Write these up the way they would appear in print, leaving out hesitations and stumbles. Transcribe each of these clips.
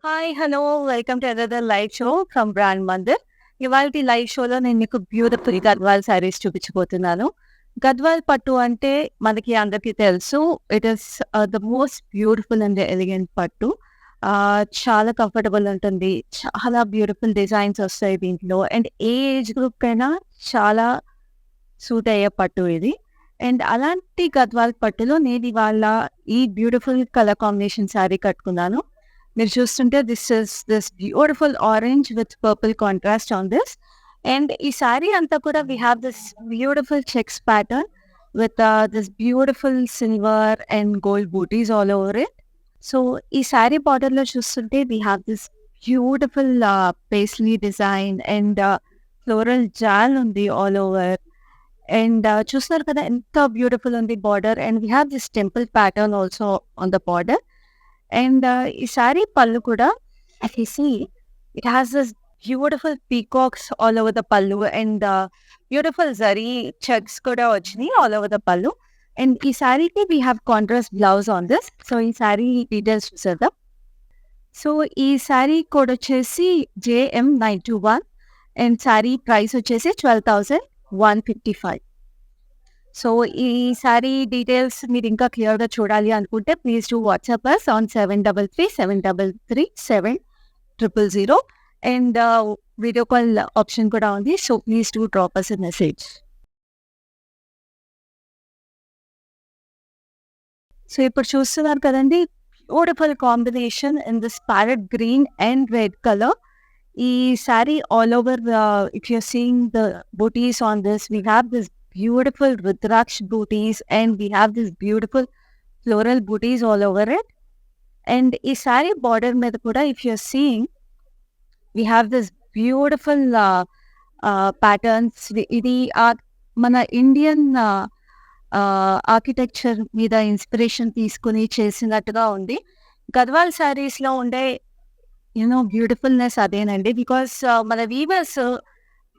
Hi! Hello! Welcome to another live show from brand Mandir. ఇవాల్టి live షోలో నేను మీకు బ్యూటిఫుల్ గద్వాల్ శారీస్ చూపించబోతున్నాను. గద్వాల్ పట్టు అంటే మనకి అందరికీ తెలుసు. It is the most beautiful and elegant పట్టు. చాలా కంఫర్టబుల్ ఉంటుంది. చాలా బ్యూటిఫుల్ డిజైన్స్ వస్తాయి దీంట్లో. అండ్ ఏ ఏజ్ గ్రూప్‌కైనా చాలా సూట్ అయ్యే పట్టు ఇది. అండ్ అలాంటి గద్వాల్ పట్టులో నేను ఇవాళ ఈ బ్యూటిఫుల్ కలర్ కాంబినేషన్ శారీ కట్టుకున్నాను. మీరు చూస్తుంటే this beautiful orange with purple contrast on this. And ఈ శారీ అంతా కూడా we have this beautiful checks pattern with this beautiful silver and gold booties all over it. So ఈ శారీ బార్డర్‌లో చూస్తుంటే we have this beautiful paisley design and floral jaal ఉంది all over. And చూస్తున్నారు కదా ఎంత బ్యూటిఫుల్ ఉంది border. And we have this temple pattern also on the border. And ఈ శారీ పళ్ళు కూడా if you see it has this beautiful peacocks all over the పళ్ళు and beautiful zari checks కూడా వచ్చినాయి ఆల్ ఓవర్ ద పళ్ళు. అండ్ ఈ శారీకి we have contrast blouse on this. So ఈ శారీ డీటెయిల్స్ చూసేద్దాం. సో ఈ శారీ కోడ్ వచ్చేసి JM921 అండ్ శారీ ప్రైస్ వచ్చేసి 12,155. సో ఈ శారీ డీటెయిల్స్ మీరు ఇంకా క్లియర్‌గా చూడాలి అనుకుంటే please do WhatsApp us on 7337337000 and video call option కూడా ఉంది. So please do drop us a message. So ఇప్పుడు చూస్తున్నారు కదండీ beautiful combination in this parrot green and red colour. ఈ sari all over if you are seeing the booties on this we have this beautiful Rudraksh booties and we have this beautiful floral booties all over it. And ఈ saree border మీద కూడా if you're seeing we have this beautiful patterns. ఇది మన Indian architecture మీద inspiration తీసుకుని చేసినట్టుగా ఉంది. గద్వాల్ శారీస్‌లో ఉండే బ్యూటిఫుల్నెస్ అదేనండి. బికాస్ మన వీవర్స్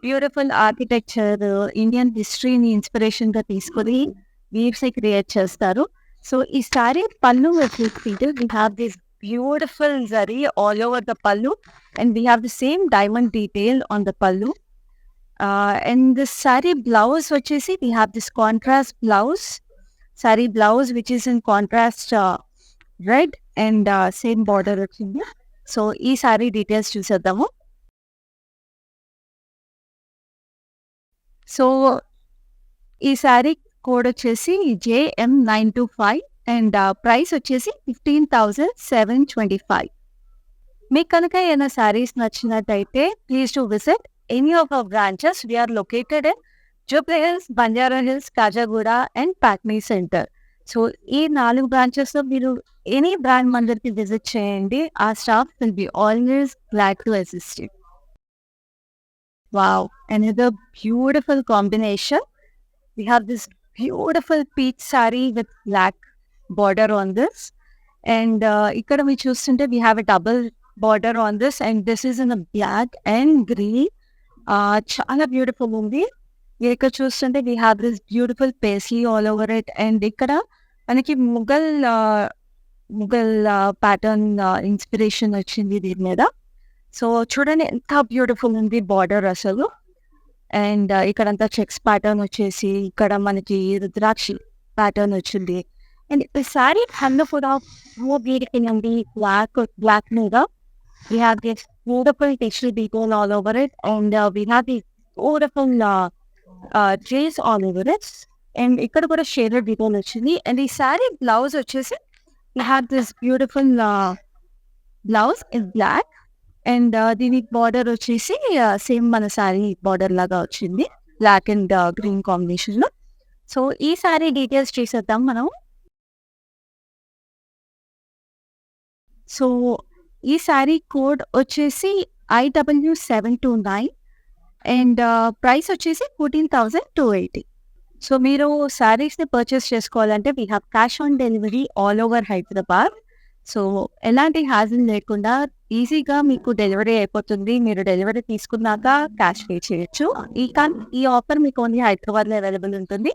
బ్యూటిఫుల్ ఆర్కిటెక్చర్, ఇండియన్ హిస్టరీని ఇన్స్పిరేషన్‌గా తీసుకొని వీవ్స్‌ని క్రియేట్ చేస్తారు. సో ఈ sari pallu we have this beautiful zari all over the పళ్ళు and we have the same diamond detail on the పళ్ళు. అండ్ దిస్ శారీ బ్లౌజ్ వచ్చేసి we have this contrast blouse. Sari blouse which is in contrast red and same border వచ్చింది. So ఈ sari details చూసేద్దాము. So ఈ sari code వచ్చేసి JM925 and price వచ్చేసి 15,725. మీకు కనుక ఏమైనా శారీస్ నచ్చినట్టయితే please to visit any of our branches. We are located in Jubilee Hills, Banjara Hills, Khajaguda and Patny centre. So ఈ 4 బ్రాంచెస్‌లో మీరు ఎనీ బ్రాండ్ మందిర్‌కి విజిట్ చేయండి. ఆ staff will be always glad to assist you. Wow, another beautiful combination. We have this beautiful peach saree with black border on this. And ikkada we చూస్తుంటే we have a double border on this and this is in a black and green. చాలా beautiful ఉంది. ఇక్కడ చూస్తుంటే we have this beautiful paisley all over it and ఇక్కడ మనకి Mughal pattern inspiration వచ్చింది దీని మీద. సో చూడండి ఎంత బ్యూటిఫుల్ ఉంది బార్డర్ అసలు. అండ్ ఇక్కడంతా చెక్స్ ప్యాటర్న్ వచ్చేసి ఇక్కడ మనకి రుద్రాక్షి ప్యాటర్న్ వచ్చింది. అండ్ ఈ శారీ పళ్ళు కూడా మోర్ బ్యూటిఫుల్ ఉంది. బ్లాక్ మీద we have this beautiful texture detail all over it and we have this beautiful trees all over it. And ఇక్కడ కూడా షేడెడ్ డీటెయిల్ వచ్చింది. అండ్ ఈ శారీ బ్లౌజ్ వచ్చేసి we have this beautiful blouse in black and దీని border వచ్చేసి same మన sari border లాగా వచ్చింది బ్లాక్ అండ్ గ్రీన్ కాంబినేషన్‌లో. సో ఈ శారీ డీటెయిల్స్ చూసేద్దాం మనం. సో ఈ శారీ కోడ్ వచ్చేసి IW729 అండ్ ప్రైస్ వచ్చేసి 14,280. సో మీరు శారీస్‌ని పర్చేస్ చేసుకోవాలంటే we have cash on delivery all over Hyderabad. So ఎలాంటి హ్యాజిల్ లేకుండా ఈజీగా మీకు డెలివరీ అయిపోతుంది. మీరు డెలివరీ తీసుకున్నాక క్యాష్ పే చేయొచ్చు. ఈ ఆఫర్ మీకు ఓన్లీ హైదరాబాద్‌లో అవైలబుల్ ఉంటుంది.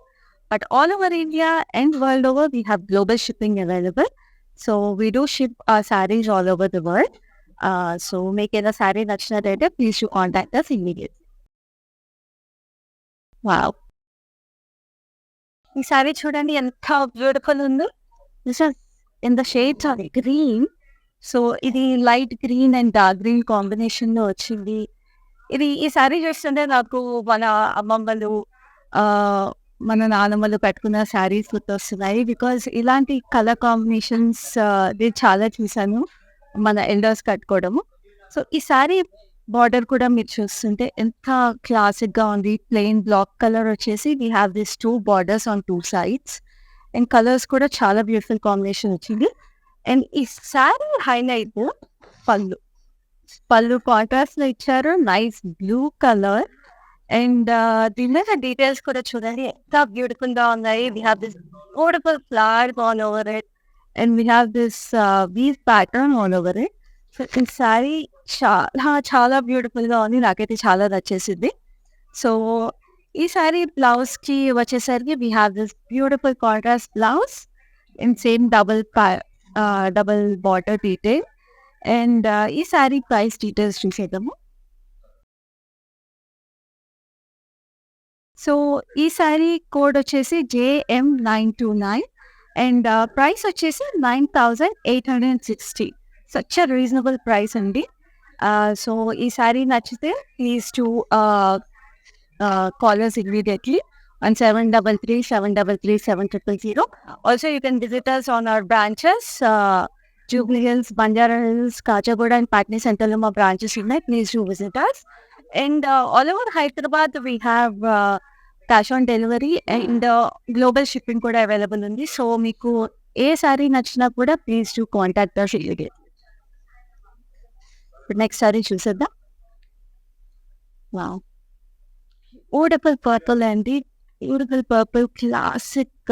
But all over India and world over we have global shipping available. So we do ship our saris all over the world. So మీకు ఏదైనా శారీ నచ్చినట్టయితే please to contact us immediate. Wow! ఈ శారీ చూడండి ఎంత beautiful ఉందో. This is in the shades of green. So ఇది light green and dark green కాంబినేషన్‌లో వచ్చింది. ఈ శారీ చూస్తుంటే నాకు మన అమ్మమ్మలు, ఆహ్, మన నానమ్మలు కట్టుకున్న శారీస్ గుర్తొస్తున్నాయి. బికాజ్ ఇలాంటి కలర్ కాంబినేషన్స్ నేను చాలా చూసాను మన ఎల్డర్స్ కట్టుకోవడము. సో ఈ శారీ బార్డర్ కూడా మీరు చూస్తుంటే ఎంత క్లాసిక్‌గా ఉంది. ప్లెయిన్ బ్లాక్ కలర్ వచ్చేసి we have this 2 borders on 2 sides. And colours కూడా చాలా బ్యూటిఫుల్ కాంబినేషన్ వచ్చింది. అండ్ ఈ శారీ హైలైట్ పళ్ళు. పళ్ళు కాంట్రాస్ట్‌లో ఇచ్చారు. Nice blue colour. అండ్ దీని మీద డీటెయిల్స్ కూడా చూడండి ఎంత బ్యూటిఫుల్‌గా ఉన్నాయి. We have this beautiful flowers all over it. And we have this weave pattern all over it. So ఈ శారీ చాలా బ్యూటిఫుల్‌గా ఉంది. నాకైతే చాలా నచ్చేసింది. సో ఈ శారీ బ్లౌజ్‌కి వచ్చేసరికి we have this beautiful contrast blouse in same double border detail. And ఈ శారీ ప్రైస్ డీటెయిల్స్ చూసేద్దాము. సో ఈ శారీ కోడ్ వచ్చేసి JM929 అండ్ ప్రైస్ వచ్చేసి 9,860. సచ్ ఎ రీజనబుల్ ప్రైస్ అండి. సో ఈ శారీ నచ్చితే please to call us immediately on 733-733-7000. Also, you can visit us on our branches, Jubilee Hills, Banjara Hills, Kachagoda and Patni Center lo ma branches unnai. Please do visit us. And all over Hyderabad, we have cash on delivery and global shipping kuda available undi. So, meeku A sorry నచ్చినా కూడా please to contact us immediately. Next sari చూసేద్దాం. Wow! Beautiful purple అండి. Beautiful purple classic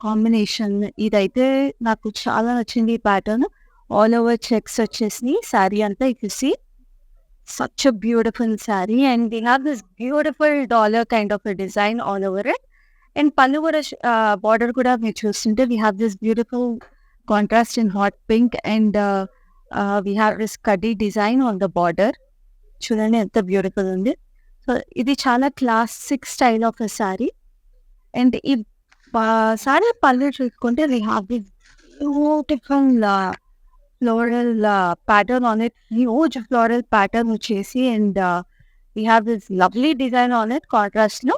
combination. ఇదైతే నాకు చాలా నచ్చింది ఈ pattern. All over checks వచ్చేసినాయి శారీ అంతా. If you see such a beautiful sari and we have this beautiful dollar kind of a design all over it. And పళ్ళు కూడా బార్డర్ కూడా మీరు చూస్తుంటే we have this beautiful contrast in hot pink and we have this కడ్డీ design on the border. చూడండి ఎంత beautiful ఉంది. So ఇది చాలా classic style of a sari. And ఈ శారీ పళ్ళు చూసుకుంటే we have this beautiful floral pattern on it. Huge floral pattern వచ్చేసి and we have this lovely design on it కాంట్రాస్ట్లో.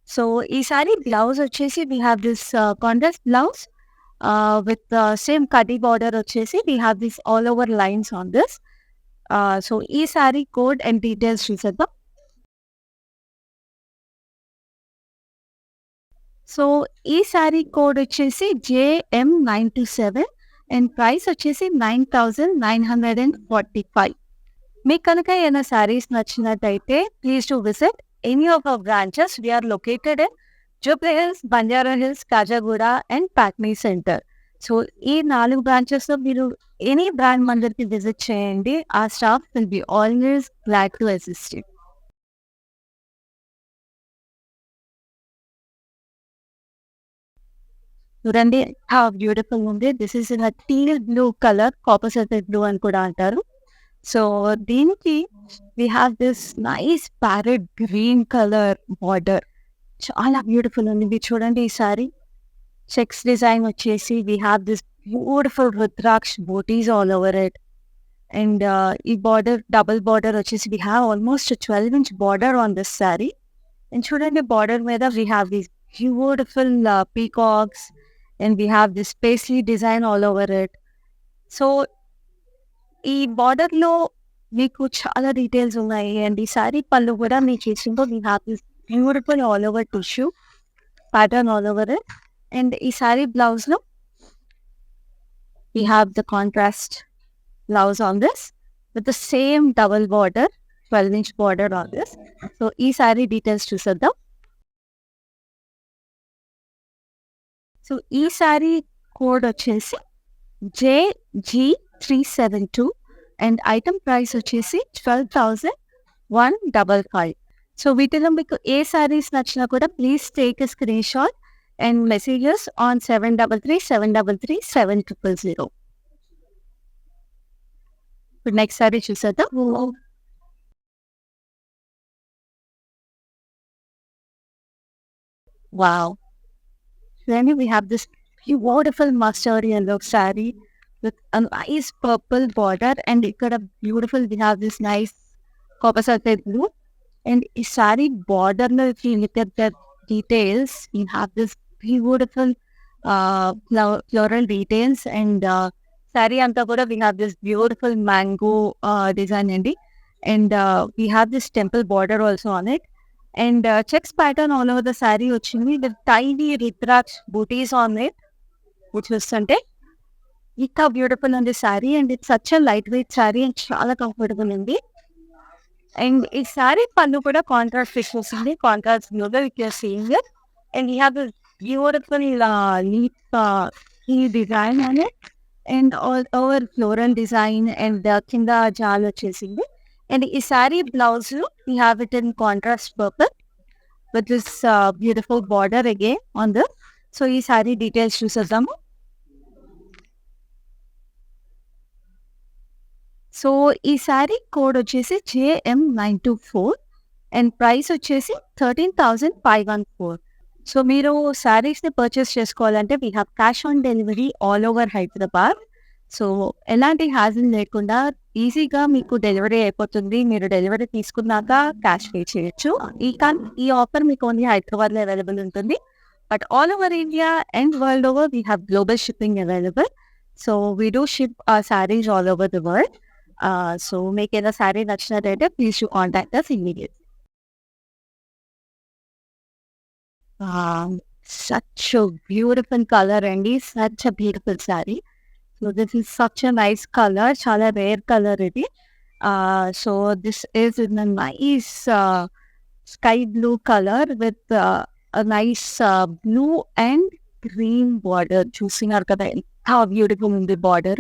సో ఈ శారీ బ్లౌజ్ వచ్చేసి we have this contrast blouse with same kaddi border వచ్చేసి we have this all over lines on this. So ఈ sari code and details చూసేద్దాం. So ఈ sari code వచ్చేసి JM927 and price వచ్చేసి 9,945. మీకు కనుక ఏమైనా శారీస్ నచ్చినట్టయితే please to visit any of our branches. We are located in Jubilee Hills, Banjara Hills, Kajagoda and Patni Center. So ఈ 4 బ్రాంచెస్లో మీరు ఎనీ బ్రాండ్ మందరికి విజిట్ చేయండి. ఆ staff will be always glad to assist you. చూడండి how beautiful ఉంది. This is in teal blue colour, copper sulphate blue అని కూడా అంటారు. So దీనికి we have this nice parrot green colour border. చాలా beautiful ఉంది. మీరు చూడండి ఈ సారీ చెక్స్ డిజైన్ వచ్చేసి we have this beautiful rudraksha butis all over it. And ఈ బార్డర్ డబుల్ బార్డర్ వచ్చేసి we have almost 12-inch border on this sorry. And చూడండి border మీద we have this beautiful peacocks and we have this paisley design all over it. So ఈ బార్డర్లో మీకు చాలా details ఉన్నాయి. And ఈ శారీ పళ్ళు కూడా మీకు ఇచ్చిందో we have this beautiful all over tissue pattern all over it. And ఈ శారీ బ్లౌజ్లో we have the contrast blouse on this with the same double border 12-inch border on this. So ఈ sari details చూసేద్దాం. So ఈ sari code వచ్చేసి JG372 and item price వచ్చేసి 12,155. So వీటిలో మీకు ఏ శారీస్ నచ్చినా కూడా please take a screenshot and messages on 733-733-7000. ఇప్పుడు నెక్స్ట్ సారీ చూసేద్దాం. Wow! Then we have this beautiful mustard yellow saree with a nice purple border, and ikkada beautiful we have this nice copper sulphate blue. And ఈ saree border లో if you look at the details, you have this beautiful floral details, and saree అంతా కూడా we have this beautiful mango design అండి. And we have this temple border also on it. And checks pattern all over the saree వచ్చింది with tiny rudraksha booties on it, which was అంటే ఇంకా beautiful ఉంది saree, and it's such a lightweight saree and చాలా comfortable ఉంది. And ఈ సారీ పళ్ళు కూడా contrast fish వస్తుంది, కాంట్రాస్ట్ బ్లూగా with your seeing it. And you have beautiful leaf ఈ డిజైన్ అని, and all over floral design, and కింద జాల్ వచ్చేసింది. అండ్ ఈ sari blouse you have it in contrast purple with this beautiful border again on the. So ఈ sari details చూసేద్దాము. So ఈ sari code వచ్చేసి JM924 అండ్ ప్రైస్ వచ్చేసి 13,514. సో మీరు శారీస్ని పర్చేస్ చేసుకోవాలంటే we have cash on delivery all over Hyderabad. So ఎలాంటి hassle లేకుండా ఈజీగా మీకు డెలివరీ అయిపోతుంది. మీరు డెలివరీ తీసుకున్నాక క్యాష్ పే చేయొచ్చు. ఈ ఆఫర్ మీకు ఓన్లీ హైదరాబాద్లో అవైలబుల్ ఉంటుంది. But all over India and world over we have global shipping available. So we do ship saris all over the world. So మీకు ఏదైనా శారీ నచ్చినట్టయితే please to contact us immediately. Such a beautiful color అండి, such a beautiful saree. So this is such a nice color, చాలా rare color ఇది. So this is in a nice sky blue color with a nice blue and green border. చూసినారు కదా ఎంత beautiful ఉంది border.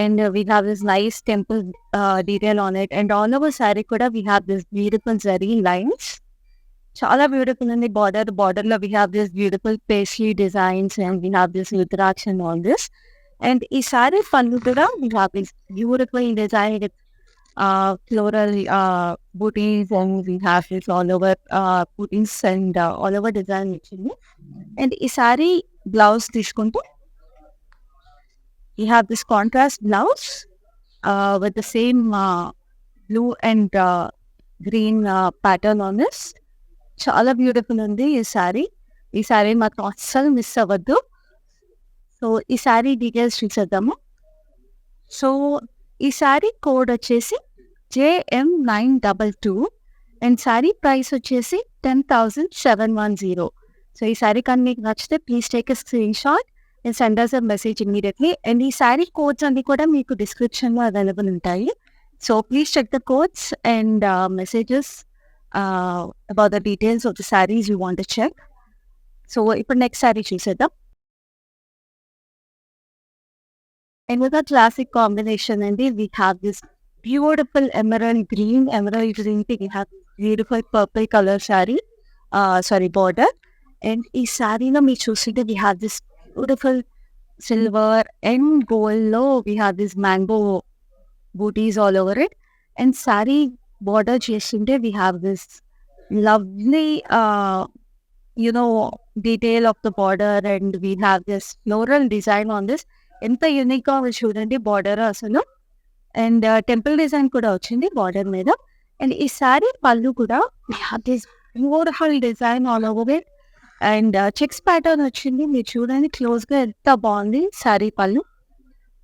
And we have this nice temple detail on it, and all over saree kuda we have this beautiful zari lines. Chala beautiful in the border lo we have this beautiful paisley designs, and we have this rudraksh and all this. And ee saree pallu kuda we have this beautiful design with floral booties, and we have this all over booties and all over design actually. And ee saree blouse తీసుకుంటే you have this contrast blouse with the same blue and green pattern on this. Chala beautiful undi ee saree matram assalu miss avaddu. So ee saree details చూసేద్దాము. So ఈ saree code వచ్చేసి JM922 and saree price వచ్చేసి 10,710. So ఈ saree కానీ మీకు నచ్చితే please take a screen shot and send us a message immediately. And ఈ sari codes అన్ని కూడా మీకు డిస్క్రిప్షన్లో అవైలబుల్ ఉంటాయి. So please check the codes and messages about the details of the saris you want to check. So ఇప్పుడు next sari చూసేద్దాం. Another classic combination అండి, we have this beautiful emerald green we have beautiful purple color saree, border. And ఈ శారీలో మీరు చూస్తుంటే we have this beautiful silver and gold low. We have this mango booties all over it, and saree border chestunte we have this lovely detail of the border, and we have this floral design on this. Enta unique ga chudandi border asalu, and temple design kuda ochindi border meeda. And ee saree pallu kuda we have this beautiful design all over it, and checks pattern వచ్చింది. మీరు చూడండి క్లోజ్గా ఎంత బాగుంది శారీ పళ్ళు.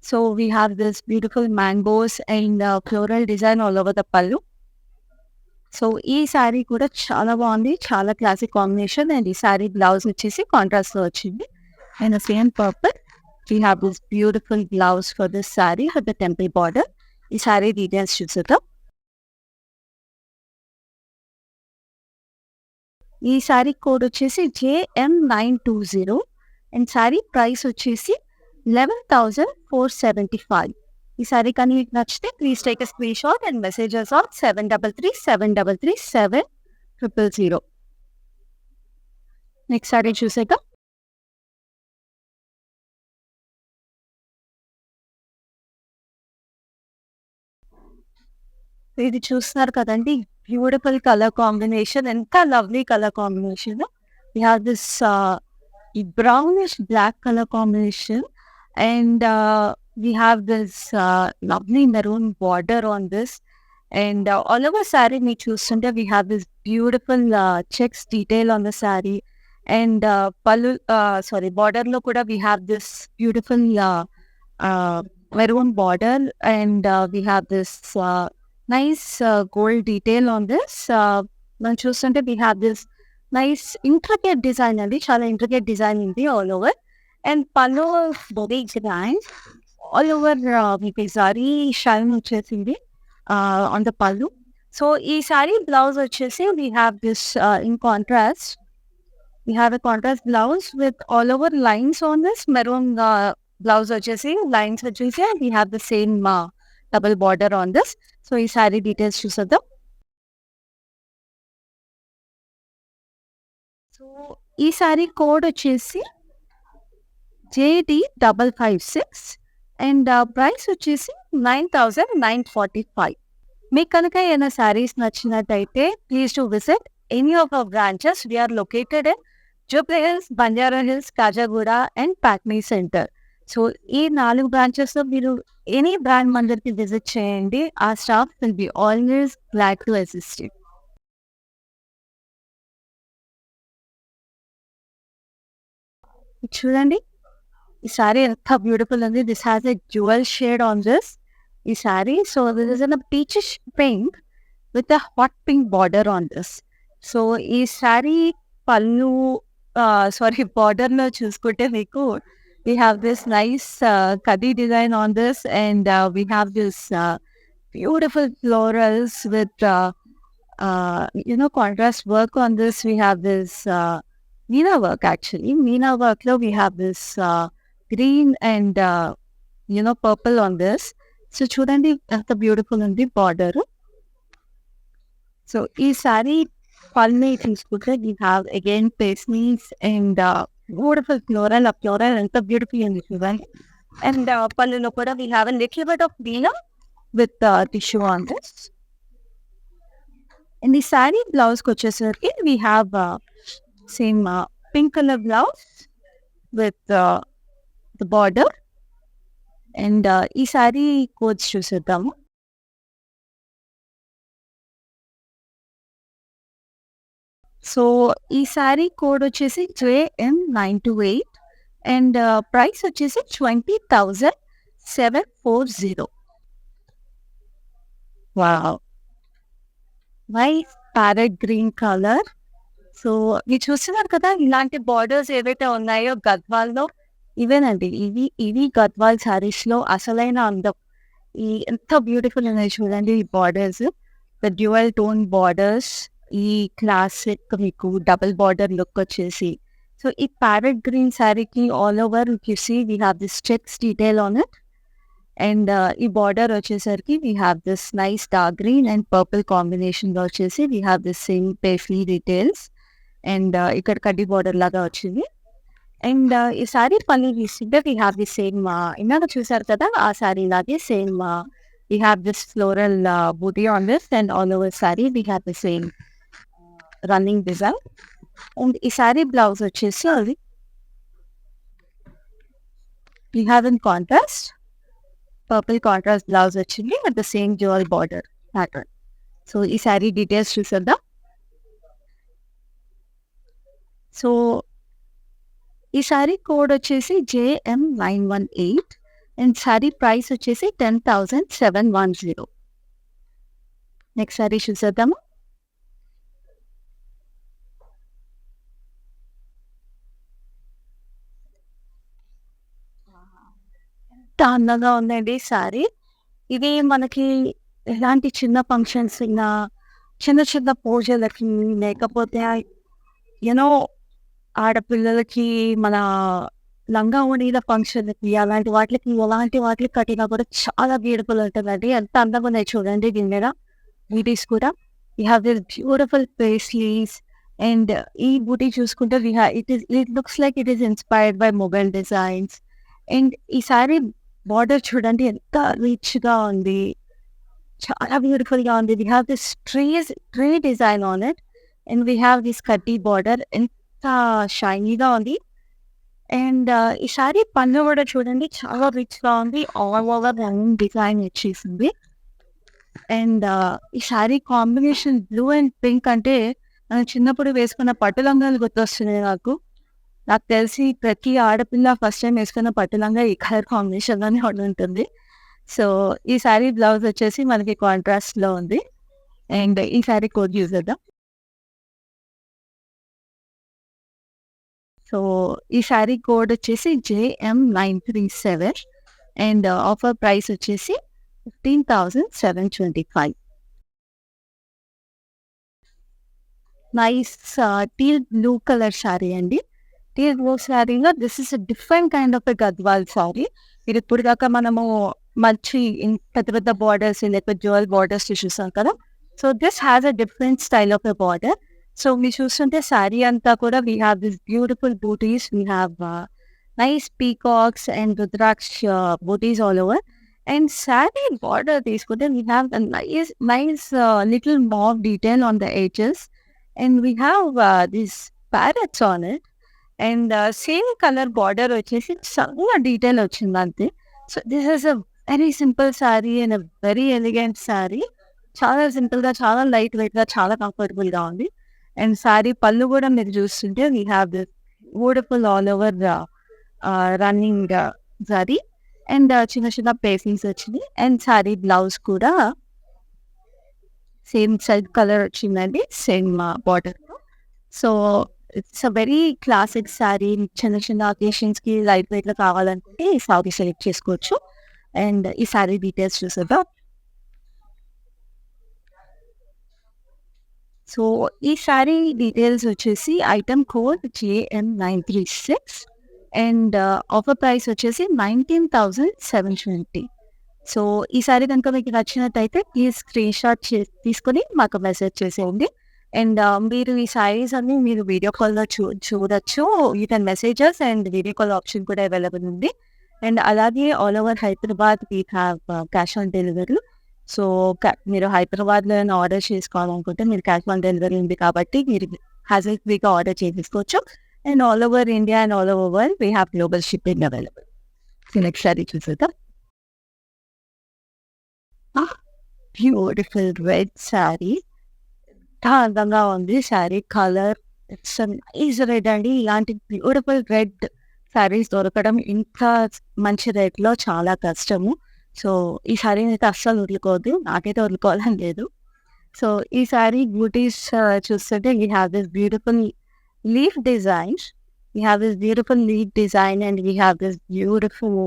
So we have this beautiful mangoes and floral design all over the పళ్ళు. So ఈ శారీ కూడా చాలా బాగుంది, చాలా క్లాసిక్ కాంబినేషన్. అండ్ ఈ శారీ బ్లౌజ్ వచ్చేసి కాంట్రాస్ట్లో వచ్చింది, and the same purple we have this beautiful blouse for this sari with the temple border. ఈ శారీ డీటెయిల్స్ చూసేద్దాం. ఈ శారీ కోడ్ వచ్చేసి JM920 అండ్ శారీ ప్రైస్ వచ్చేసి 11,475. ఈ శారీ కానీ మీకు నచ్చితే please take a screenshot and messages on 7337337000. Next sari చూసేద్దాం. ఇది చూస్తున్నారు కదండీ! Beautiful colour combination. ఎంత lovely colour combination. We have this brownish black color combination, and we have this lovely maroon border on this. And all over saree me చూస్తుంటే we have this beautiful checks detail on the saree. And pallu border లో కూడా we have this beautiful maroon border, and we have this nice gold detail on this. మనం చూస్తుంటే we have this nice intricate design అండి. చాలా intricate design ఉంది all over. And పళ్ళు very grand. All over మీకు ఈ సారీ షైన్ వచ్చేసింది on the pallu. So ఈ సారీ బ్లౌజ్ వచ్చేసి we have this in contrast. We have a contrast blouse with all over lines on this. Maroon blouse వచ్చేసి lines వచ్చేసి we have the same double border on this. So ఈ sari details చూసేద్దాం. So ఈ sari code వచ్చేసి JD556 and price వచ్చేసి 9,945. మీకు కనుక ఏమైనా సారీస్ నచ్చినట్టయితే please to visit any of our branches. We are located in Jubilee Hills, Banjara Hills, Khajaguda and Patny centre. So ఈ 4 బ్రాంచెస్లో మీరు ఎనీ బ్రాండ్ మందరికి విజిట్ చేయండి. ఆ staff will be always glad to assist you. చూడండి ఈ సారీ ఎంత బ్యూటిఫుల్ ఉంది. This has a jewel shade on this ఈ sari. So this is in a peachish pink with a hot pink border on this. So ఈ సారీ పళ్ళు బార్డర్లో చూసుకుంటే మీకు we have this nice kadi design on this, and we have this beautiful florals with contrast work on this. We have this Meena work actually. Meena work lo we have this green and purple on this. So chudandi enta beautiful undi border. So ee saree palni తీసుకుంటే we have again paisley's and beautiful floral. A floral enta beautiful undi చూడండి. And pallulo kuda we have a little bit of Meena with tissue on this. In the saree blouse kochesariki we have same pink color blouse with the border. And ఈ sorry codes చూసేద్దాము. So ఈ sari code వచ్చేసి JM928 and price వచ్చేసి 20,740. Wow, nice parrot green colour. So మీరు చూస్తున్నారు కదా ఇలాంటి borders ఏవైతే ఉన్నాయో గద్వాల్లో ఇవేనండి. ఇవి గద్వాల్ సారీస్లో అసలైన అందం. ఎంత బ్యూటిఫుల్ ఉన్నాయి చూడండి ఈ borders. The dual tone borders, ఈ క్లాసిక్ మీకు డబుల్ బార్డర్ లుక్ వచ్చేసి. సో ఈ ప్యారెట్ గ్రీన్ శారీకి all over you see we have this checks detail on it. And ఈ బార్డర్ వచ్చేసరికి we have this nice dark green and purple కాంబినేషన్లో వచ్చేసి we have this same paisley details. And ఇక్కడ కడ్డీ border లాగా వచ్చింది. And ఈ సారీ పళ్ళు తీసుకుంటే వీ హ్యావ్ ది సేమ్ ఇందాక చూసారు కదా ఆ సారీ లాగే same we have this floral buti on this. And all over sari we have the same running design. And ఈ సారీ బ్లౌజ్ వచ్చేసి అది we have in contrast purple contrast blouse వచ్చింది with the same jewel border pattern. So ఈ sari details చూసేద్దాం. So ఈ sari code వచ్చేసి JM918 and sorry price వచ్చేసి 10,710. Next sorry చూసేద్దాము. ఎంత అందంగా ఉందండి సారీ. ఇది మనకి ఎలాంటి చిన్న ఫంక్షన్స్ అయినా, చిన్న చిన్న పూజలకి, లేకపోతే ఆడపిల్లలకి మన లంగా ఓణీల ఫంక్షన్‌లకి అలాంటి వాటికి కట్టినా కూడా చాలా బ్యూటిఫుల్ ఉంటుందండి. ఎంత అందంగా ఉన్నాయి చూడండి దీని మీద బూటీస్ కూడా. We have this beautiful paisleys. And ఈ బూటీ చూసుకుంటే it looks like it is inspired by Mughal designs. And ఈ సారీ బార్డర్ చూడండి ఎంత రిచ్‌గా ఉంది. చాలా బ్యూటిఫుల్‌గా ఉంది. We have this tree design on it and we have this కడ్డీ బార్డర్. ఎంత షైనీగా ఉంది. అండ్ ఈ సారీ పళ్ళు గూడా చూడండి చాలా రిచ్‌గా ఉంది. ఆల్ ఓవర్ రన్నింగ్ డిజైన్ వచ్చేసింది. అండ్ ఈ sorry combination blue and pink అంటే చిన్నప్పుడు వేసుకున్న పట్టు లంగాలు గుర్తొస్తున్నాయి నాకు. నాకు తెలిసి ప్రతి ఆడపిల్ల ఫస్ట్ టైమ్ వేసుకున్న పట్టు లంగా ఈ కలర్ కాంబినేషన్‌లోనే ఉంటుంది. సో, ఈ సారీ బ్లౌజ్ వచ్చేసి మనకి కాంట్రాస్ట్‌లో ఉంది. అండ్ ఈ సారీ కోడ్ యూజ్ చేద్దాం. సో, ఈ సారీ కోడ్ వచ్చేసి JM937 అండ్ ఆఫర్ ప్రైస్ వచ్చేసి 15,725. Nice teal blue colour sari అండి. టీల్ బ్లూ సారీలో this is a different kind of a Gadwal sari. ఇది ఇప్పటిదాకా మనము మంచి పెద్ద పెద్ద బార్డర్స్ లేకపోతే డ్యూయల్ బార్డర్స్ చూసాం కదా. So this has a different style of a border. So మీరు చూస్తుంటే సారీ అంతా కూడా we have this beautiful butis. We have nice peacocks and rudraksha butis all over. And sari border తీసుకుంటే we have nice little mauve detail on the edges. And we have these parrots on it. And same color border వచ్చేసి చాలా detail వచ్చింది అంతే. So this is a very simple sorry and a very elegant sorry. చాలా సింపుల్గా, చాలా light వెయిట్గా, చాలా కంఫర్టబుల్గా ఉంది. అండ్ సారీ పళ్ళు కూడా మీరు చూస్తుంటే we have this beautiful all over running sorry. And చిన్న చిన్న పేసింగ్స్ వచ్చింది. అండ్ సారీ బ్లౌజ్ కూడా సేమ్ సైడ్ కలర్ వచ్చిందండి. Same border. So it's a very classic sorry. చిన్న చిన్న అకేషన్స్‌కి లైట్ వెయిట్‌లో కావాలనుకుంటే ఈ సారీ సెలెక్ట్ చేసుకోవచ్చు. అండ్ ఈ సారీ డీటెయిల్స్ చూసేద్దాం. సో ఈ సారీ డీటెయిల్స్ వచ్చేసి item code JM936 and offer price వచ్చేసి 19,720. సో ఈ సారీ కనుక మీకు నచ్చినట్టయితే ప్లీజ్ స్క్రీన్ షాట్ తీసుకొని మాకు మెసేజ్ చేసేయండి. అండ్ మీరు ఈ సారీస్ అన్ని మీరు వీడియో కాల్‌లో చూడొచ్చు. You can messages and video call option కూడా అవైలబుల్ ఉంది. అండ్ అలాగే all over Hyderabad we have cash on delivery. So మీరు హైదరాబాద్‌లో ఏమైనా ఆర్డర్ చేసుకోవాలనుకుంటే మీరు క్యాష్ ఆన్ డెలివరీ ఉంది కాబట్టి మీరు హ్యాజల్ ఫ్రీగా ఆర్డర్ చేసేసుకోవచ్చు. And all over India and all over world we have global shipping available. So next sari చూసేద్దాం. Beautiful red sari. ఎంత అందంగా ఉంది sari colour. It's nice red అండి. ఇలాంటి బ్యూటిఫుల్ రెడ్ సారీస్ దొరకడం ఇంత మంచి రేట్లో చాలా కష్టము. సో ఈ సారీని అయితే అస్సలు వదులుకోవద్దు. నాకైతే వదులుకోవాలని లేదు. సో ఈ సారీ బ్యూటీస్ చూస్తుంటే we have this beautiful leaf designs. We have this beautiful leaf design and we have this beautiful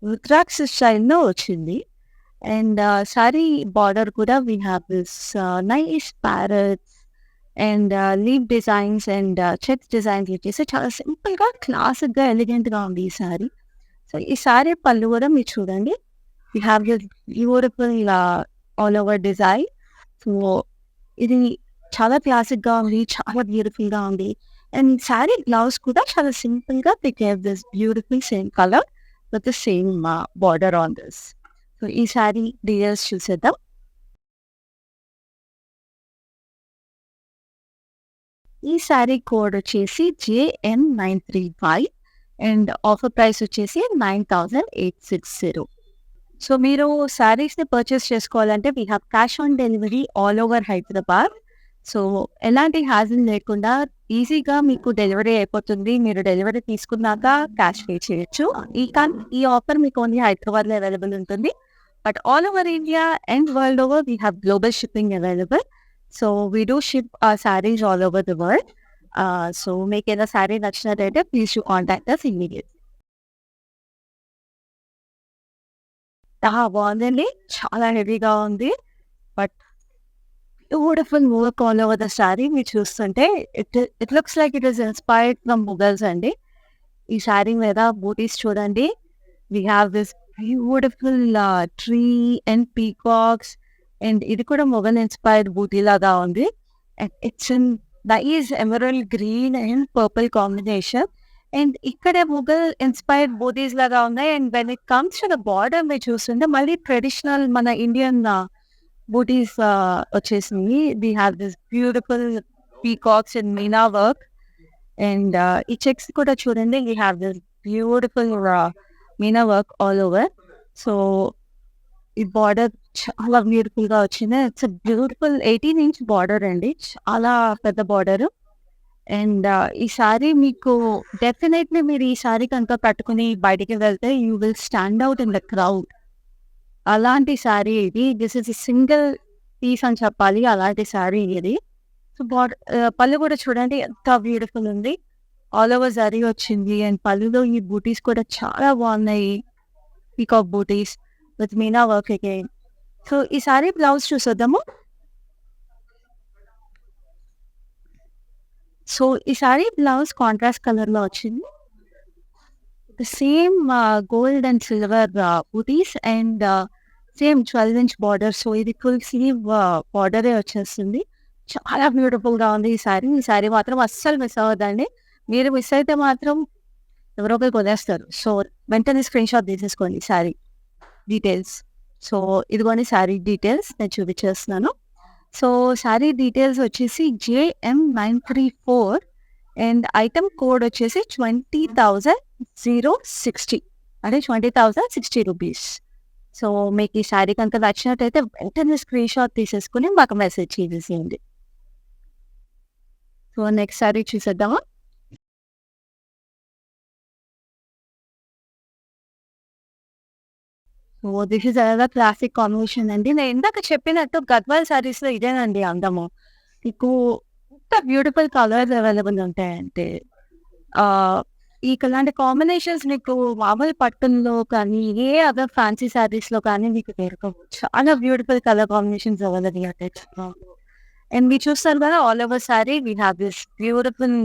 rudraksha స్టైల్‌లో వచ్చింది. అండ్ సారీ బార్డర్ కూడా we have this nice parrots and leaf designs and checks designs వచ్చేసి చాలా సింపుల్‌గా, క్లాసిక్‌గా, ఎలిగెంట్‌గా ఉంది ఈ సారీ. సో ఈ సారీ పళ్ళు కూడా మీరు చూడండి. We have this beautiful all over design. So ఇది చాలా క్లాసిక్‌గా ఉంది. చాలా బ్యూటిఫుల్‌గా ఉంది. అండ్ సారీ బ్లౌజ్ కూడా చాలా సింపుల్‌గా they gave this beautiful same colour with the same border on this. So ఈ సారీ డీటెయిల్స్ చూసేద్దాం. ఈ సారీ కోడ్ వచ్చేసి JM935 అండ్ ఆఫర్ ప్రైస్ వచ్చేసి 9,860. సో మీరు సారీస్‌ని పర్చేస్ చేసుకోవాలంటే we have cash on delivery all over Hyderabad. So ఎలాంటి హ్యాజిల్ లేకుండా ఈజీగా మీకు డెలివరీ అయిపోతుంది. మీరు డెలివరీ తీసుకున్నాక క్యాష్ పే చేయొచ్చు. ఈ ఆఫర్ మీకు ఓన్లీ హైదరాబాద్‌లో అవైలబుల్ ఉంటుంది. But all over India and world over we have global shipping available. So we do ship saris all over the world. So మీకేదైనా సారీ నచ్చినట్టయితే please to contact us immediately. బాగుందండి. చాలా హెవీగా ఉంది. But beautiful work all over the sari మీరు చూస్తుంటే it looks like it is inspired from Mughals అండి. ఈ సారీ మీద బూటీస్ చూడండి. We have this beautiful tree and peacocks and ఇది కూడా మొగల్ ఇన్‌స్పైర్డ్ బూటీ లాగా ఉంది. And it's in nice emerald green and purple combination. And ఇక్కడ మొగల్ ఇన్‌స్పైర్డ్ బూటీస్ లాగా ఉన్నాయి. And when it comes to the border మీరు చూస్తుంటే మళ్ళీ ట్రెడిషనల్ మన ఇండియన్ బూటీస్ వచ్చేసింది. We have this beautiful peacocks and meena work. And ఈ చెక్స్ కూడా చూడండి, we have this beautiful meena work all over. So ఈ బార్డర్ చాలా బ్యూటిఫుల్ గా వచ్చింది. ఇట్స్ బ్యూటిఫుల్ 18-inch బార్డర్ అండి, చాలా పెద్ద బార్డర్. అండ్ ఈ సారీ మీకు డెఫినెట్లీ మీరు ఈ సారీ కనుక కట్టుకుని బయటికి వెళ్తే you will stand out in the crowd. అలాంటి సారీ ఇది. దిస్ ఇస్ సింగిల్ పీస్ అని చెప్పాలి, అలాంటి సారీ ఇది. సో పళ్ళు కూడా చూడండి ఎంత బ్యూటిఫుల్ ఉంది. ఆల్ ఓవర్ జరీ వచ్చింది. అండ్ పళ్ళులో ఈ బూటీస్ కూడా చాలా బాగున్నాయి, peacock butis with meena work again. So ఈ సారీ బ్లౌజ్ చూసేద్దాము. సో ఈ సారీ బ్లౌజ్ కాంట్రాస్ట్ కలర్ లో వచ్చింది. The same gold and silver butis and same 12-inch border. So ఇది ఫుల్ స్లీవ్ బార్డరే వచ్చేస్తుంది. చాలా బ్యూటిఫుల్ గా ఉంది ఈ సారీ. ఈ సారీ మాత్రం అస్సలు మిస్ అవ్వద్దండి. మీరు మిస్ అయితే మాత్రం ఎవరో ఒకరు కొనేస్తారు. సో వెంటనే స్క్రీన్ షాట్ తీసేసుకోండి సారీ డీటెయిల్స్. సో ఇదిగోండి సారీ డీటెయిల్స్ నేను చూపించేస్తున్నాను. సో సారీ డీటెయిల్స్ వచ్చేసి JM934 అండ్ ఐటమ్ కోడ్ వచ్చేసి 20,060, అంటే 20,060 రూపీస్. సో మీకు ఈ సారీ కనుక నచ్చినట్టయితే వెంటనే స్క్రీన్ షాట్ తీసేసుకుని మాకు మెసేజ్ చేసేయండి. సో నెక్స్ట్ సారీ చూసేద్దామా. So this is another classic combination అండి. నేను ఇందాక చెప్పినట్టు గద్వాల్ సారీస్లో ఇదేనండి అందము. మీకు ఎంత బ్యూటిఫుల్ కలర్స్ అవైలబుల్ ఉంటాయంటే ఇలాంటి కాంబినేషన్స్ మీకు మామూలు పట్టుల్లో కానీ ఏ అదర్ ఫ్యాన్సీ సారీస్లో కానీ మీకు దొరకవు. చాలా బ్యూటిఫుల్ కలర్ కాంబినేషన్స్ అవైలబుల్ ఉంటాయి. అండ్ మీరు చూస్తారు కదా, all over sari we have this beautiful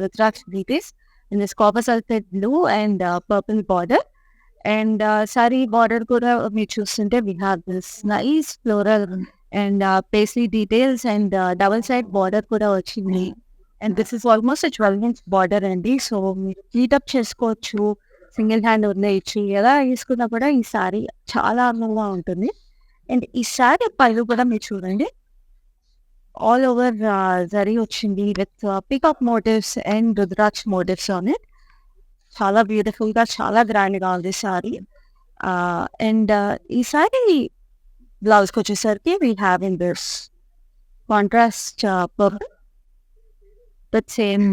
rudraksha Betis in this copper sulphate blue and purple border. And sari border కూడా మీరు చూస్తుంటే we have this nice floral and paisley details and double side border కూడా వచ్చింది. And this is almost 12-inch border అండి. So మీరు heat up చేసుకోవచ్చు, single hand వదిలేయచ్చు, ఎలా వేసుకున్నా కూడా ఈ సారీ చాలా అందంగా ఉంటుంది. అండ్ ఈ సారీ పళ్ళు కూడా మీరు చూడండి, ఆల్ ఓవర్ జరీ వచ్చింది with peacock motifs and rudraksha motifs on it. చాలా బ్యూటిఫుల్ గా, చాలా గ్రాండ్ గా ఉంది సారీ. అండ్ ఈ సారీ బ్లౌజ్ కి వచ్చేసరికి we have in this contrast purple with same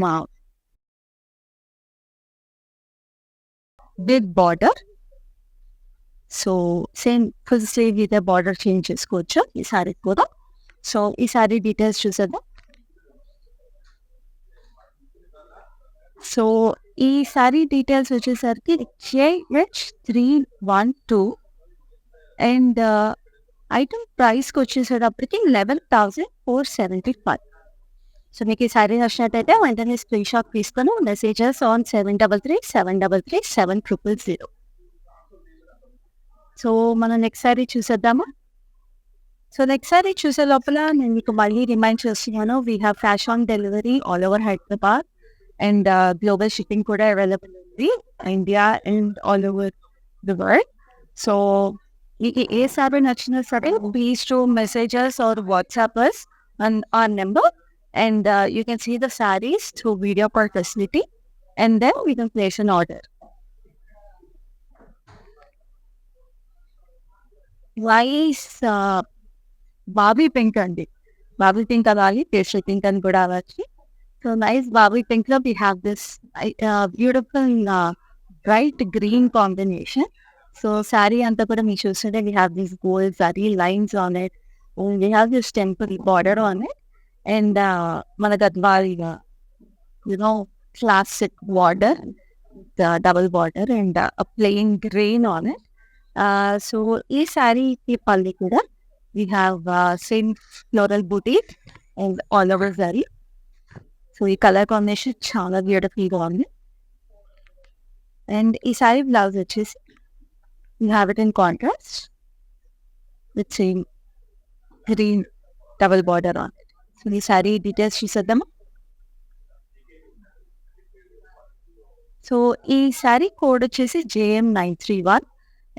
big border. So same full sleeve ఇదే బార్డర్ చేంజ్ చేసుకోవచ్చు ఈ సారీ కూడా. సో ఈ సారీ డీటెయిల్స్ చూసేద్దాం. సో ఈ సారీ డీటెయిల్స్ వచ్చేసరికి JH312 అండ్ ఐటమ్ ప్రైస్కి వచ్చేసేటప్పటికి 11,475. సో మీకు ఈ సారీ నచ్చినట్టయితే వెంటనే స్క్రీన్ షాట్ తీసుకొని మెసేజెస్ ఆన్ 7337337000. సో మనం నెక్స్ట్ సారీ చూసేద్దామా. సో నెక్స్ట్ సారీ చూసే లోపల నేను మీకు మళ్ళీ రిమైండ్ చేస్తున్నాను, we have cash on delivery all over Hyderabad and global shipping కూడా అవైలబుల్ ఉంది, India and all over the world. So మీకు ఏ సారీ నచ్చినా సరే please to messages are WhatsApp us on our number and you can see the sarees through video call facility and then we can place an order. Nice baby pink అండి, baby pink అవ్వాలి, pastel pink అని కూడా అవ్వచ్చు. So nice baby pink లో we have this beautiful bright green combination. So sari అంతా కూడా మీరు చూస్తుంటే we have this gold zari lines on it, we have this temple border on it and మన Gadwal you know classic border, double border and plain green on it. So ఈ శారీకి పల్లి కూడా we have same floral boutique and all over zari. So ఈ colour combination చాలా beautiful గా ఉంది. And ఈ సారీ బ్లౌజ్ వచ్చేసి we have it in contrast with same green double border on it. So ఈ సారీ డీటెయిల్స్ చూసేద్దామా. సో ఈ సారీ కోడ్ వచ్చేసి JM931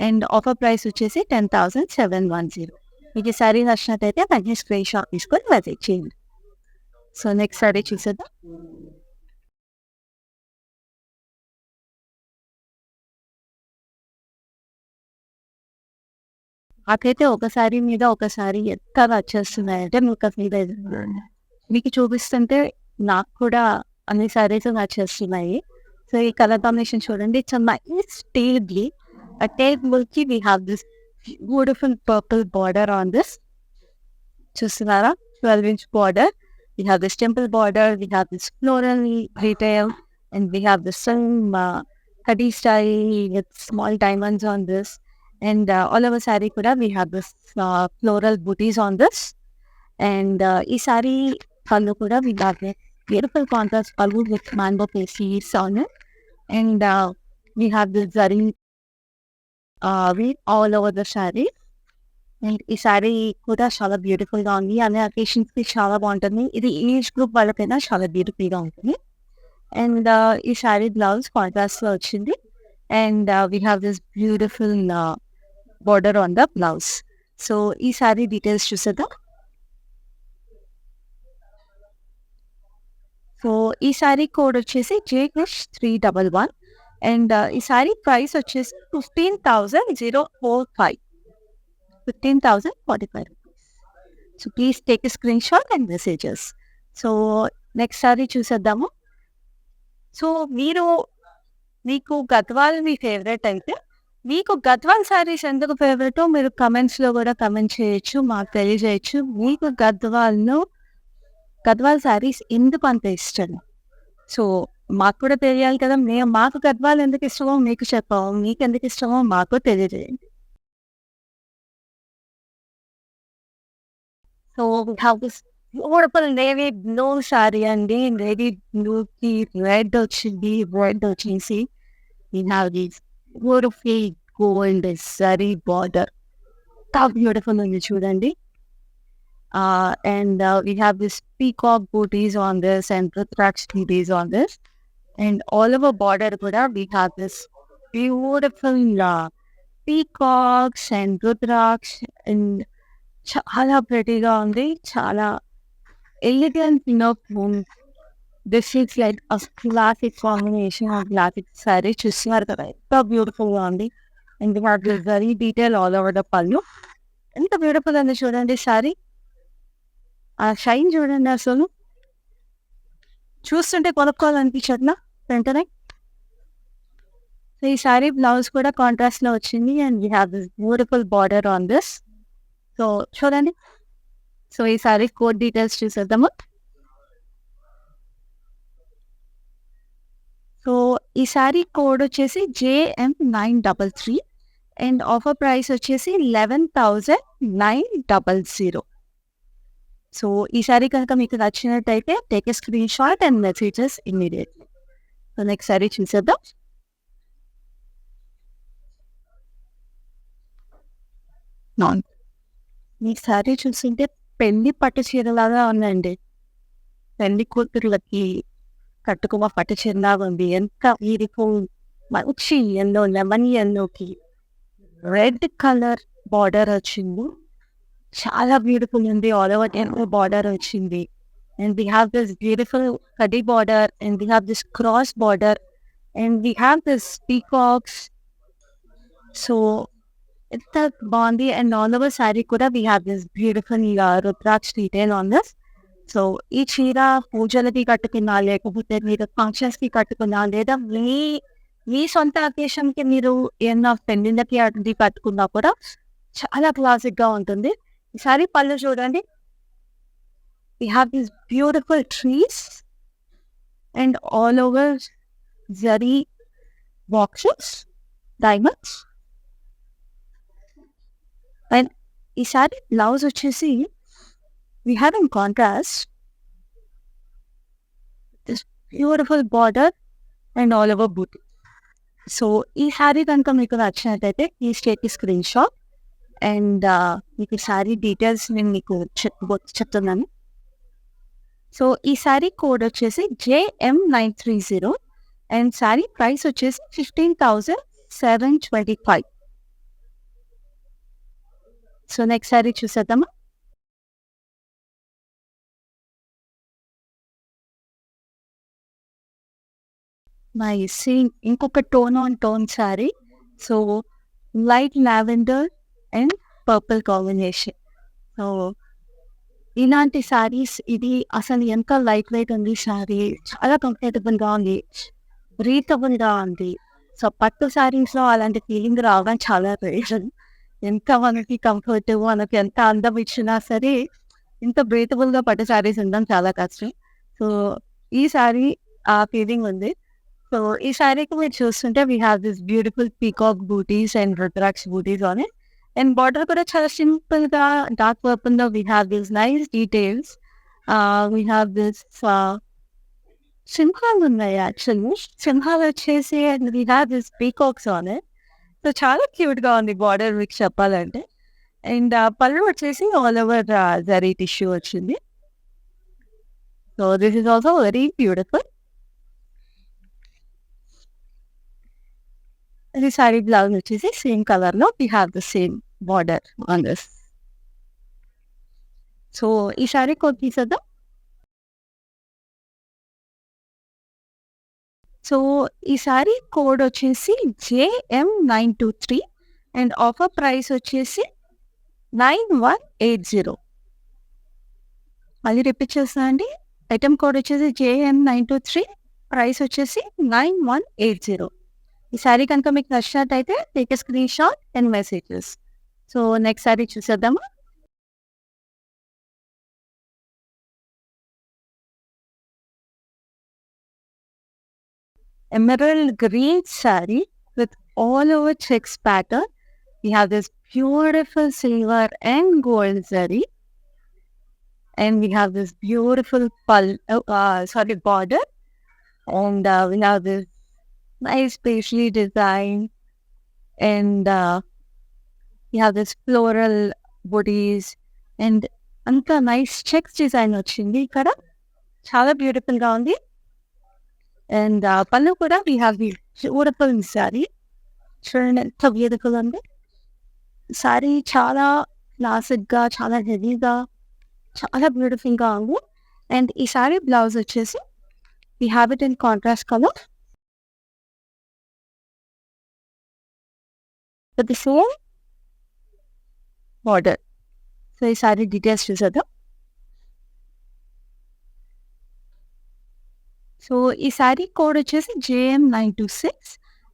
అండ్ ఆఫర్ ప్రైస్ వచ్చేసి 10,710. మీకు ఈ సారీ నచ్చినట్టయితే వెంటనే స్క్రీన్ షాట్ తీసుకొని మెసేజ్ చేయండి. సో నెక్స్ట్ సారీ చూసేద్దాం. నాకైతే ఒక సారీ మీద ఒక సారీ ఎంత నచ్చేస్తున్నాయంటే మీకు చూపిస్తుంటే నాకు కూడా అన్ని సారీస్ నచ్చేస్తున్నాయి. సో ఈ కలర్ కాంబినేషన్ చూడండి, ఇట్స్ నైస్ టేబుల్. ఆ టేబుల్కి we have this beautiful purple border on this. చూస్తున్నారా, 12-inch border. We have this temple border, we have this floral detail, and we have the same Kadi style with small diamonds on this. And all over saree kuda we have this floral booties on this. And ee saree pallu kuda we have a beautiful contrast pallu with mango pasties on it. And we have this zari weave all over the saree. And ఈ సారీ కూడా చాలా బ్యూటిఫుల్గా ఉంది. అన్ని అకేషన్స్కి చాలా బాగుంటుంది. ఇది age group వాళ్ళకైనా చాలా బ్యూటిఫుల్గా ఉంటుంది. అండ్ ఈ సారీ బ్లౌజ్ కాంట్రాస్ట్లో వచ్చింది. And we have this beautiful border on the blouse. So ఈ సారీ డీటెయిల్స్ చూసేద్దాం. సో ఈ సారీ కోడ్ వచ్చేసి JH311. అండ్ ఈ సారీ ప్రైస్ వచ్చేసి 15,045. 15,045 rupees. So please take a screenshot and messages. So next sorry చూసేద్దాము. సో మీకు గద్వాల్ మీ ఫేవరెట్ అయితే, మీకు గద్వాల్ సారీస్ ఎందుకు ఫేవరెటో మీరు కమెంట్స్లో కూడా కమెంట్ చేయొచ్చు, మాకు తెలియజేయచ్చు. మీకు గద్వాల్ సారీస్ ఎందుకు అంత ఇష్టం? సో మాకు కూడా తెలియాలి కదా. మాకు గద్వాల్ ఎందుకు ఇష్టమో మీకు చెప్పాము, మీకు ఎందుకు ఇష్టమో మాకు తెలియజేయండి. So we have this beautiful navy blue saree అండి. navy blue కి red వచ్చింది, red వచ్చేసి we have this beautiful gold saree border. How beautiful ఉంది చూడండి. And we have this peacock booties on this and Rudraksh booties on this. And all over border kuda we have this beautiful peacocks and Rudraksh and చాలా ప్రెటీగా ఉంది, చాలా elegant look. This is like a classic combination of classic sorry. చూస్తున్నారు కదా ఎంత బ్యూటిఫుల్గా ఉంది. And very detail all over the పళ్ళు. ఎంత బ్యూటిఫుల్ ఉంది చూడండి సారీ. ఆ షైన్ చూడండి, అసలు చూస్తుంటే కొనుక్కోవాలనిపించట్లా వెంటనే. సో ఈ సారీ బ్లౌజ్ కూడా కాంట్రాస్ట్లో వచ్చింది. And we have this beautiful border on this. So చూడండి. సో ఈ సారీ కోడ్ డీటెయిల్స్ చూసేద్దాము. సో ఈ సారీ కోడ్ వచ్చేసి JM933 అండ్ ఆఫర్ ప్రైస్ వచ్చేసి 11,900. సో ఈ సారీ కనుక మీకు నచ్చినట్టయితే take a screenshot and messages immediately. So next sari చూసేద్దాం. ఈ సారీ చూస్తుంటే పెళ్లి పట్టు చీరలాగా ఉందండి. పెళ్లి కూతురులకి కట్టుకున్న పట్టు చీరలాగా ఉంది. ఎంత బ్యూటిఫుల్, మంచి ఎల్లో, లెమన్ ఎల్లోకి రెడ్ కలర్ బార్డర్ వచ్చింది. చాలా బ్యూటిఫుల్ ఉంది. ఆల్ ఓవర్ ఎల్లో బార్డర్ వచ్చింది. And we have this beautiful kadi border and we have this cross border and we have this peacocks. So ఎంత బాగుంది. అండ్ ఆల్ ఓవర్ శారీ కూడా we have this beautiful rudraksha detail on this. So ఈ చీర పూజలకి కట్టుకున్నా, లేకపోతే మీరు ఫంక్షన్స్కి కట్టుకున్నా, లేదా మీ సొంత అకేషన్కి మీరు ఏమన్నా పెళ్ళిళ్ళకి అది కట్టుకున్నా కూడా చాలా క్లాసిక్గా ఉంటుంది. ఈ సారీ పళ్ళు చూడండి. We have this beautiful trees and all over zari boxes, diamonds. And ఈ సారీ బ్లౌజ్ వచ్చేసి we have in contrast this beautiful border and all over booty. So ఈ సారీ కనుక మీకు నచ్చినట్టయితే ప్లీజ్ టేక్ ఈ స్క్రీన్ షాట్ అండ్ మీకు ఈ సారీ డీటెయిల్స్ నేను మీకు చెప్తున్నాను. సో ఈ సారీ కోడ్ వచ్చేసి JM930 అండ్ సారీ ప్రైస్ వచ్చేసి 15,725. సో నెక్స్ట్ సారీ చూసేద్దామా? నైస్. ఇంకొక tone on tone sorry. So light lavender and purple combination. So ఇలాంటి సారీస్ ఇది అసలు ఎంత లైట్ వెయిట్ ఉంది సారీ. చాలా కంఫర్టబుల్‌గా ఉంది. బ్రీతబుల్‌గా ఉంది. సో పట్టు సారీస్‌లో అలాంటి ఫీలింగ్ రావడం చాలా రేర్. ఎంత మనకి కంఫర్ట్, మనకి ఎంత అందం ఇచ్చినా సరే, ఇంత బ్రీతబుల్‌గా పట్టు సారీస్ ఉండడం చాలా కష్టం. సో ఈ సారీ ఆ ఫీలింగ్ ఉంది. సో ఈ సారీకి మీరు చూస్తుంటే we have this beautiful peacock butis and rudraksha butis on it. And border కూడా చాలా సింపుల్‌గా డార్క్ పర్పుల్‌లో we have this nice details. We have this సింహాలు ఉన్నాయి యాక్చువల్లీ. సింహాలు వచ్చేసి and we have this peacocks on it. So చాలా క్యూట్‌గా ఉంది బార్డర్ మీకు చెప్పాలంటే. అండ్ పళ్ళు వచ్చేసి ఆల్ ఓవర్ జరీ టిష్యూ వచ్చింది. So this is also very beautiful. ఈ సారీ బ్లౌజ్ వచ్చేసి సేమ్ కలర్‌లో we have the same border on this. So ఈ సారీ కోడ్ తీసేద్దాం. సో ఈ సారీ కోడ్ వచ్చేసి JM923 అండ్ ఆఫర్ ప్రైస్ వచ్చేసి 9180. మళ్ళీ రిపీట్ చేస్తున్నా అండి. ఐటమ్ కోడ్ వచ్చేసి JM923, ప్రైస్ వచ్చేసి 9180. ఈ సారీ కనుక మీకు నచ్చినట్టయితే take a screenshot and messages. So next sorry చూసేద్దామా? Emerald green saree with all over checks pattern. We have this beautiful silver and gold zari, and we have this beautiful border, and we have this nice paisley design, and we have this floral booties, and అంత nice checks design వచ్చింది ఇక్కడ. చాలా బ్యూటిఫుల్గా ఉంది. And పళ్ళు కూడా we have the beautiful sorry. చూడండి ఎంత బ్యూటిఫుల్ ఉంది సారీ. చాలా క్లాసిక్గా, చాలా హెవీగా, చాలా బ్యూటిఫుల్గా ఉంది. అండ్ ఈ సారీ బ్లౌజ్ వచ్చేసి we have it in contrast colour with the same border. So ఈ సారీ డీటెయిల్స్ చూసేద్దాం. సో ఈ సారీ కోడ్ వచ్చేసి JM926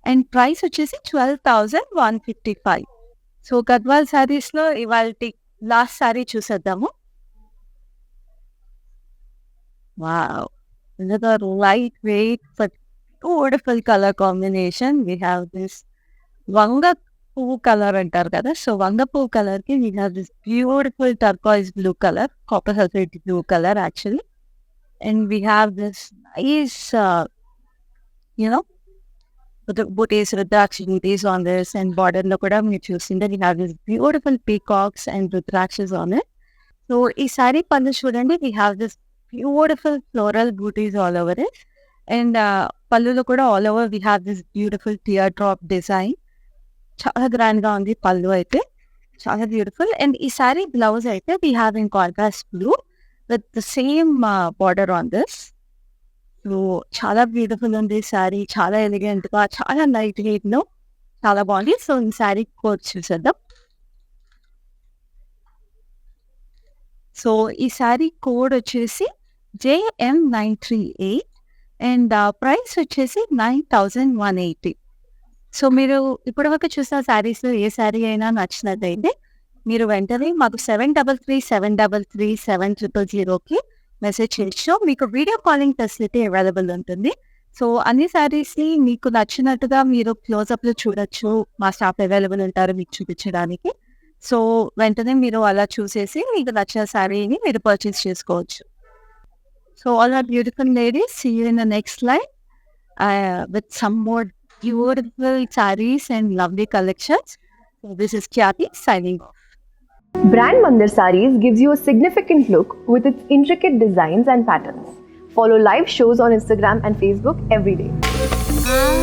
అండ్ ప్రైస్ వచ్చేసి 12,155. సో గద్వాల్ సారీస్లో ఇవాల్టి లాస్ట్ సారీ చూసేద్దాము. Wow! another lightweight but beautiful color combination. We have this వంగ పువ్వు colour అంటారు కదా. సో వంగ పువ్వు కలర్కి we have this beautiful turquoise blue color, copper sulphate blue color actually. And we have this nice, with the booties, Rudraksha booties on this, and border lo kuda meer chustunte we have this beautiful peacocks and Rudrakshas on it. So ee saree pallu chudandi, we have this beautiful floral booties all over it, and pallu lo kuda all over we have this beautiful teardrop design. Chaala grand ga undi pallu aithe, chaala beautiful. And ee saree blouse aithe we have in contrast blue with the same border on this. So చాలా beautiful ఉంది sorry. చాలా ఎలిగెంట్గా, చాలా light వెయిట్లో చాలా బాగుంది. So ఈ sari code చూసేద్దాం. So ఈ సారీ కోడ్ వచ్చేసి JM938 అండ్ ప్రైస్ వచ్చేసి 9,180. సో మీరు ఇప్పటివరకు చూసిన శారీస్లో ఏ శారీ అయినా నచ్చినట్టయితే మీరు వెంటనే మాకు 7337337000కి మెసేజ్ చేయొచ్చు. మీకు వీడియో కాలింగ్ ఫెసిలిటీ అవైలబుల్ ఉంటుంది. సో అన్ని శారీస్ని మీకు నచ్చినట్టుగా మీరు క్లోజప్లో చూడొచ్చు. మా స్టాఫ్ అవైలబుల్ ఉంటారు మీకు చూపించడానికి. సో వెంటనే మీరు అలా చూసేసి మీకు నచ్చిన శారీని మీరు పర్చేస్ చేసుకోవచ్చు. So all are beautiful ladies, see you in the next live with some more beautiful sarees and lovely collections. So this is Khyati signing off. Brand Mandir Sarees gives you a significant look with its intricate designs and patterns. Follow live shows on Instagram and Facebook every day.